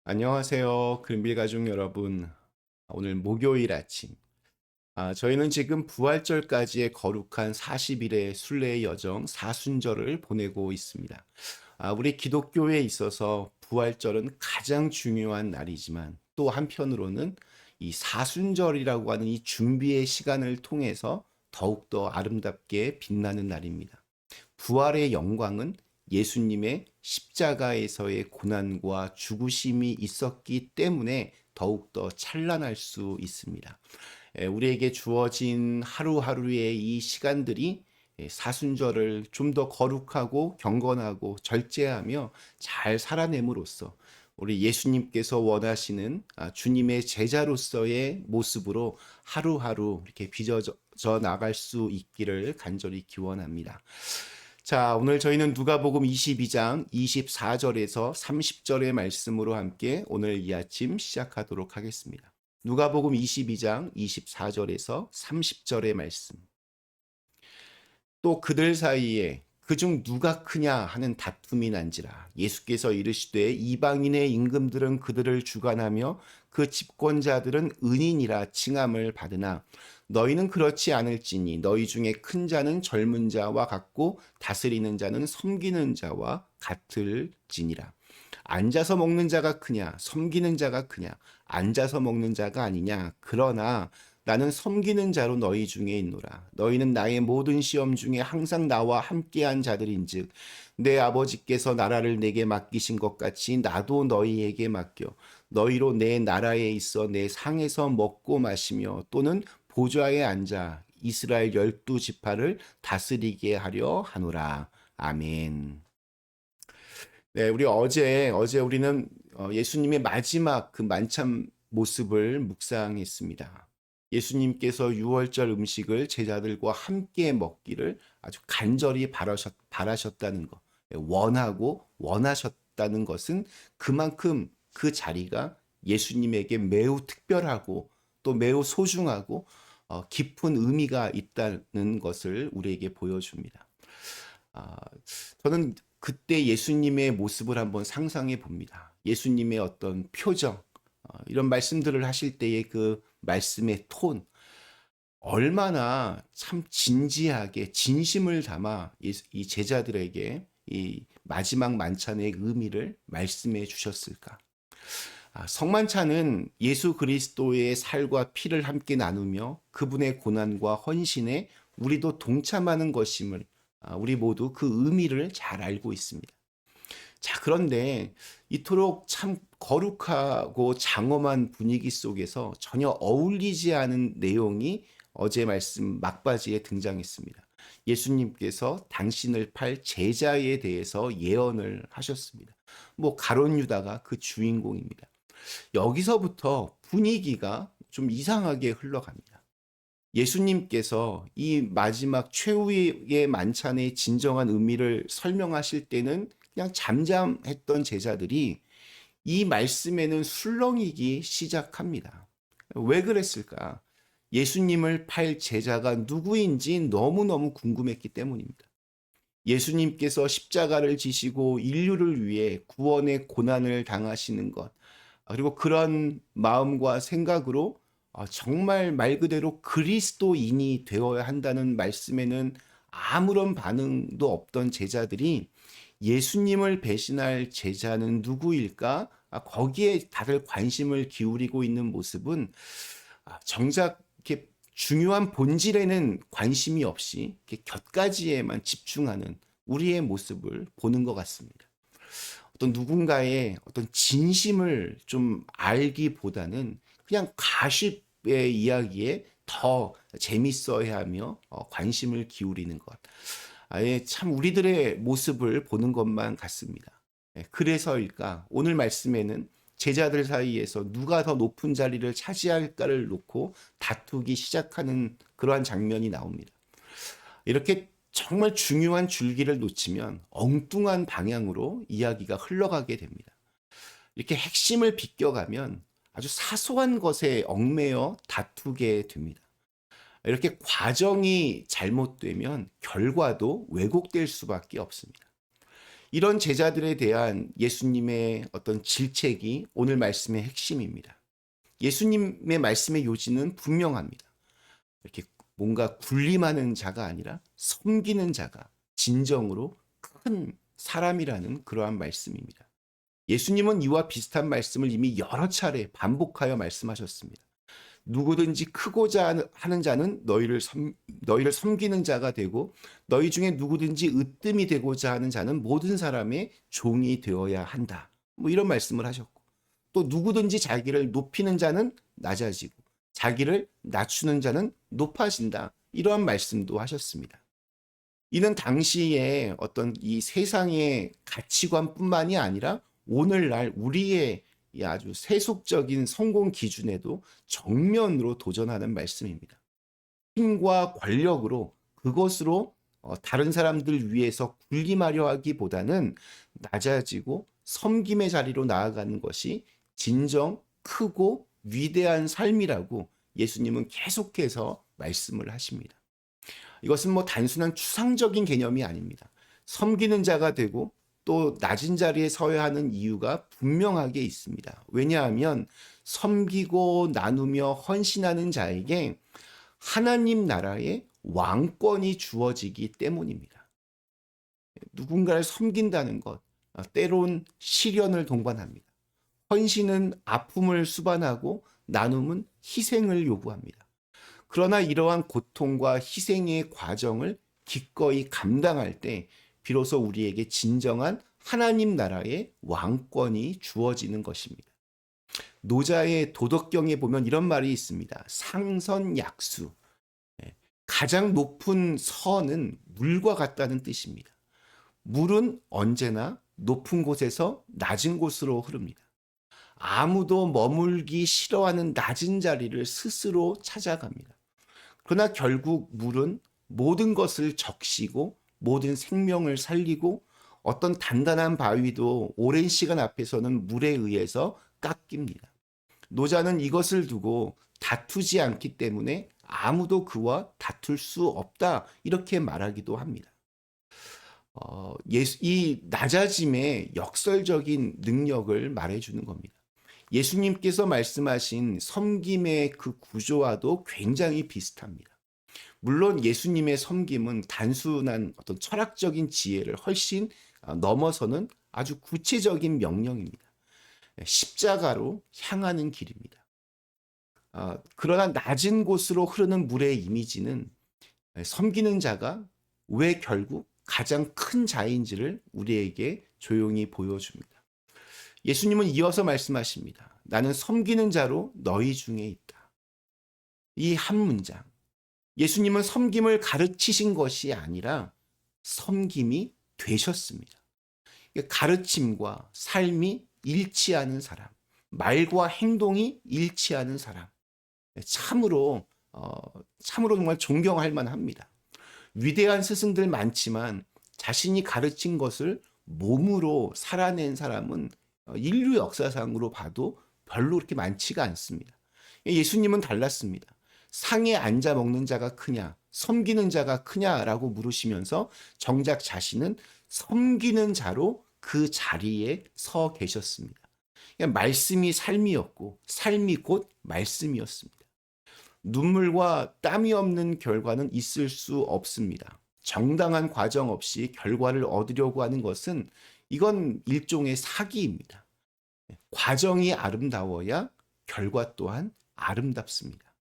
안녕하세요. 금빌 가족 여러분. 오늘 목요일 아침. 저희는 지금 부활절까지의 거룩한 40일의 순례의 여정 사순절을 보내고 있습니다. 우리 기독교에 있어서 부활절은 가장 중요한 날이지만 또 한편으로는 이 사순절이라고 하는 이 준비의 시간을 통해서 더욱더 아름답게 빛나는 날입니다. 부활의 영광은 예수님의 십자가에서의 고난과 죽으심이 있었기 때문에 더욱더 찬란할 수 있습니다. 우리에게 주어진 하루하루의 이 시간들이 사순절을 좀 더 거룩하고 경건하고 절제하며 잘 살아냄으로써 우리 예수님께서 원하시는 주님의 제자로서의 모습으로 하루하루 이렇게 빚어져 나갈 수 있기를 간절히 기원합니다. 자, 오늘 저희는 누가복음 22장 24절에서 30절의 말씀으로 함께 오늘 이 아침 시작하도록 하겠습니다. 누가복음 22장 24절에서 30절의 말씀. 또 그들 사이에 그중 누가 크냐 하는 다툼이 난지라 예수께서 이르시되 이방인의 임금들은 그들을 주관하며 그 집권자들은 은인이라 칭함을 받으나 너희는 그렇지 않을지니 너희 중에 큰 자는 젊은 자와 같고 다스리는 자는 섬기는 자와 같을지니라. 앉아서 먹는 자가 크냐 섬기는 자가 크냐 앉아서 먹는 자가 아니냐. 그러나 나는 섬기는 자로 너희 중에 있노라. 너희는 나의 모든 시험 중에 항상 나와 함께한 자들인즉 내 아버지께서 나라를 내게 맡기신 것 같이 나도 너희에게 맡겨 너희로 내 나라에 있어 내 상에서 먹고 마시며 또는 보좌에 앉아 이스라엘 12지파를 다스리게 하려 하노라. 아멘. 네, 우리 어제 우리는 예수님의 마지막 그 만찬 모습을 묵상했습니다. 예수님께서 유월절 음식을 제자들과 함께 먹기를 아주 간절히 바라셨다는 것, 원하고 원하셨다는 것은 그만큼 그 자리가 예수님에게 매우 특별하고 또 매우 소중하고 깊은 의미가 있다는 것을 우리에게 보여줍니다. 아, 저는 그때 예수님의 모습을 한번 상상해 봅니다. 예수님의 어떤 표정, 이런 말씀들을 하실 때의 그 말씀의 톤, 얼마나 참 진지하게 진심을 담아 이 제자들에게 이 마지막 만찬의 의미를 말씀해 주셨을까? 성만찬은 예수 그리스도의 살과 피를 함께 나누며 그분의 고난과 헌신에 우리도 동참하는 것임을 우리 모두 그 의미를 잘 알고 있습니다. 자, 그런데 이토록 참 거룩하고 장엄한 분위기 속에서 전혀 어울리지 않은 내용이 어제 말씀 막바지에 등장했습니다. 예수님께서 당신을 팔 제자에 대해서 예언을 하셨습니다. 뭐 가룟 유다가 그 주인공입니다. 여기서부터 분위기가 좀 이상하게 흘러갑니다. 예수님께서 이 마지막 최후의 만찬의 진정한 의미를 설명하실 때는 그냥 잠잠했던 제자들이 이 말씀에는 술렁이기 시작합니다. 왜 그랬을까? 예수님을 팔 제자가 누구인지 너무너무 궁금했기 때문입니다. 예수님께서 십자가를 지시고 인류를 위해 구원의 고난을 당하시는 것, 그리고 그런 마음과 생각으로 정말 말 그대로 그리스도인이 되어야 한다는 말씀에는 아무런 반응도 없던 제자들이 예수님을 배신할 제자는 누구일까? 거기에 다들 관심을 기울이고 있는 모습은 정작 이렇게 중요한 본질에는 관심이 없이 이렇게 곁가지에만 집중하는 우리의 모습을 보는 것 같습니다. 어떤 누군가의 어떤 진심을 좀 알기보다는 그냥 가십의 이야기에 더 재밌어야 하며 관심을 기울이는 것. 아예 참 우리들의 모습을 보는 것만 같습니다. 그래서일까? 오늘 말씀에는 제자들 사이에서 누가 더 높은 자리를 차지할까를 놓고 다투기 시작하는 그러한 장면이 나옵니다. 이렇게 정말 중요한 줄기를 놓치면 엉뚱한 방향으로 이야기가 흘러가게 됩니다. 이렇게 핵심을 비껴가면 아주 사소한 것에 얽매여 다투게 됩니다. 이렇게 과정이 잘못되면 결과도 왜곡될 수밖에 없습니다. 이런 제자들에 대한 예수님의 어떤 질책이 오늘 말씀의 핵심입니다. 예수님의 말씀의 요지는 분명합니다. 이렇게 뭔가 군림하는 자가 아니라 섬기는 자가 진정으로 큰 사람이라는 그러한 말씀입니다. 예수님은 이와 비슷한 말씀을 이미 여러 차례 반복하여 말씀하셨습니다. 누구든지 크고자 하는 자는 너희를 섬기는 자가 되고, 너희 중에 누구든지 으뜸이 되고자 하는 자는 모든 사람의 종이 되어야 한다. 뭐 이런 말씀을 하셨고, 또 누구든지 자기를 높이는 자는 낮아지고 자기를 낮추는 자는 높아진다. 이러한 말씀도 하셨습니다. 이는 당시에 어떤 이 세상의 가치관뿐만이 아니라 오늘날 우리의 이 아주 세속적인 성공 기준에도 정면으로 도전하는 말씀입니다. 힘과 권력으로 그것으로 다른 사람들 위해서 군림하려 하기보다는 낮아지고 섬김의 자리로 나아가는 것이 진정 크고 위대한 삶이라고 예수님은 계속해서 말씀을 하십니다. 이것은 뭐 단순한 추상적인 개념이 아닙니다. 섬기는 자가 되고 또 낮은 자리에 서야 하는 이유가 분명하게 있습니다. 왜냐하면 섬기고 나누며 헌신하는 자에게 하나님 나라의 왕권이 주어지기 때문입니다. 누군가를 섬긴다는 것, 때론 시련을 동반합니다. 헌신은 아픔을 수반하고 나눔은 희생을 요구합니다. 그러나 이러한 고통과 희생의 과정을 기꺼이 감당할 때 비로소 우리에게 진정한 하나님 나라의 왕권이 주어지는 것입니다. 노자의 도덕경에 보면 이런 말이 있습니다. 상선약수. 가장 높은 선은 물과 같다는 뜻입니다. 물은 언제나 높은 곳에서 낮은 곳으로 흐릅니다. 아무도 머물기 싫어하는 낮은 자리를 스스로 찾아갑니다. 그러나 결국 물은 모든 것을 적시고 모든 생명을 살리고 어떤 단단한 바위도 오랜 시간 앞에서는 물에 의해서 깎입니다. 노자는 이것을 두고 다투지 않기 때문에 아무도 그와 다툴 수 없다 이렇게 말하기도 합니다. 이 낮아짐의 역설적인 능력을 말해주는 겁니다. 예수님께서 말씀하신 섬김의 그 구조와도 굉장히 비슷합니다. 물론 예수님의 섬김은 단순한 어떤 철학적인 지혜를 훨씬 넘어서는 아주 구체적인 명령입니다. 십자가로 향하는 길입니다. 그러나 낮은 곳으로 흐르는 물의 이미지는 섬기는 자가 왜 결국 가장 큰 자인지를 우리에게 조용히 보여줍니다. 예수님은 이어서 말씀하십니다. 나는 섬기는 자로 너희 중에 있다. 이 한 문장. 예수님은 섬김을 가르치신 것이 아니라 섬김이 되셨습니다. 가르침과 삶이 일치하는 사람, 말과 행동이 일치하는 사람, 참으로 정말 존경할 만합니다. 위대한 스승들 많지만 자신이 가르친 것을 몸으로 살아낸 사람은 인류 역사상으로 봐도 별로 그렇게 많지가 않습니다. 예수님은 달랐습니다. 상에 앉아 먹는 자가 크냐, 섬기는 자가 크냐라고 물으시면서 정작 자신은 섬기는 자로 그 자리에 서 계셨습니다. 말씀이 삶이었고 삶이 곧 말씀이었습니다. 눈물과 땀이 없는 결과는 있을 수 없습니다. 정당한 과정 없이 결과를 얻으려고 하는 것은 이건 일종의 사기입니다. 과정이 아름다워야 결과 또한 아름답습니다.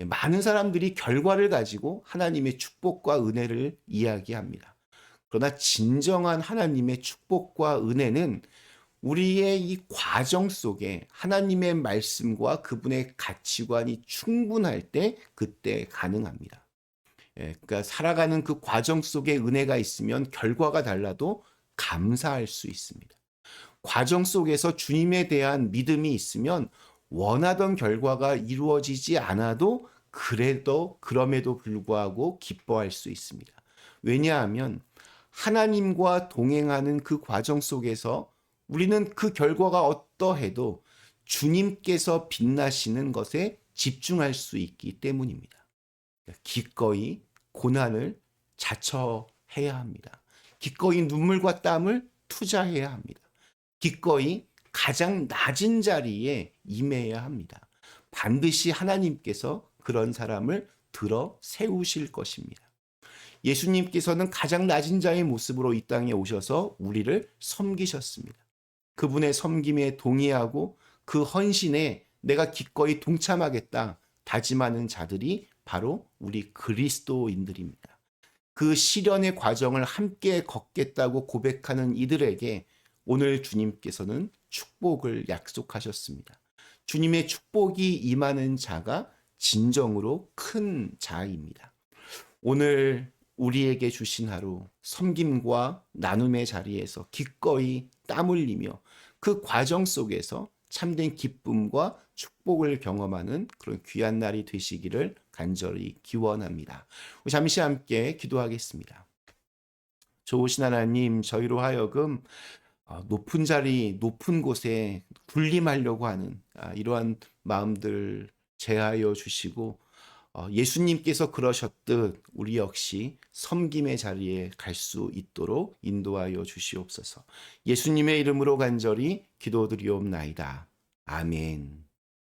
많은 사람들이 결과를 가지고 하나님의 축복과 은혜를 이야기합니다. 그러나 진정한 하나님의 축복과 은혜는 우리의 이 과정 속에 하나님의 말씀과 그분의 가치관이 충분할 때 그때 가능합니다. 그러니까 살아가는 그 과정 속에 은혜가 있으면 결과가 달라도 감사할 수 있습니다. 과정 속에서 주님에 대한 믿음이 있으면 원하던 결과가 이루어지지 않아도 그럼에도 불구하고 기뻐할 수 있습니다. 왜냐하면 하나님과 동행하는 그 과정 속에서 우리는 그 결과가 어떠해도 주님께서 빛나시는 것에 집중할 수 있기 때문입니다. 기꺼이 고난을 자처해야 합니다. 기꺼이 눈물과 땀을 투자해야 합니다. 기꺼이 가장 낮은 자리에 임해야 합니다. 반드시 하나님께서 그런 사람을 들어 세우실 것입니다. 예수님께서는 가장 낮은 자의 모습으로 이 땅에 오셔서 우리를 섬기셨습니다. 그분의 섬김에 동의하고 그 헌신에 내가 기꺼이 동참하겠다 다짐하는 자들이 바로 우리 그리스도인들입니다. 그 시련의 과정을 함께 걷겠다고 고백하는 이들에게 오늘 주님께서는 축복을 약속하셨습니다. 주님의 축복이 임하는 자가 진정으로 큰 자입니다. 오늘 우리에게 주신 하루 섬김과 나눔의 자리에서 기꺼이 땀 흘리며 그 과정 속에서 참된 기쁨과 축복을 경험하는 그런 귀한 날이 되시기를 간절히 기원합니다. 잠시 함께 기도하겠습니다. 좋으신 하나님, 저희로 하여금 높은 자리, 높은 곳에 군림하려고 하는 이러한 마음들 제하여 주시고 예수님께서 그러셨듯 우리 역시 섬김의 자리에 갈 수 있도록 인도하여 주시옵소서. 예수님의 이름으로 간절히 기도드리옵나이다. 아멘.